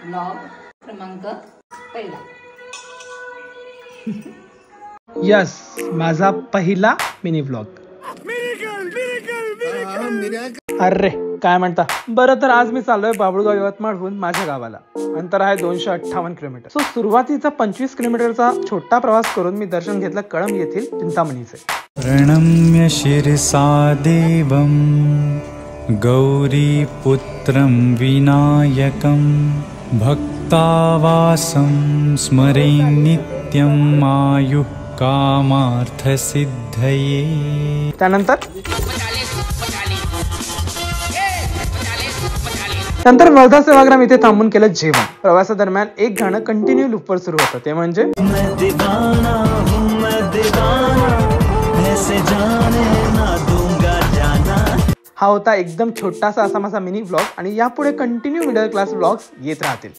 Blog क्रमांक 1. Yes, माझा पहिला मिनी व्लॉग. अरे काय म्हणता. बरं, तर आज मी चाललोय बाबुळगाव यवतमाळहून माझ्या गावाला. अंतर आहे 258 किलोमीटर. सो सुरुवातीचा 25 किलोमीटरचा छोटा प्रवास करून मी दर्शन घेतलं कळंब येथील चिंतामणीचे. प्रणम्य शिरसा देवं गौरीपुत्रं विनायकं भक्तावासं स्मरे नित्यं आयुः कामार्थसिद्धये. त्यानंतर वर्धा सेवाग्राम इथे थांबून केलं जेवण. प्रवासादरम्यान एक गाणं कंटिन्यू लूपवर सुरू होतं, ते म्हणजे हा होता एकदम छोटासा असा माझा मिनी व्लॉग. आणि यापुढे कंटिन्यू मिडल क्लास व्लॉग्स येत राहतील.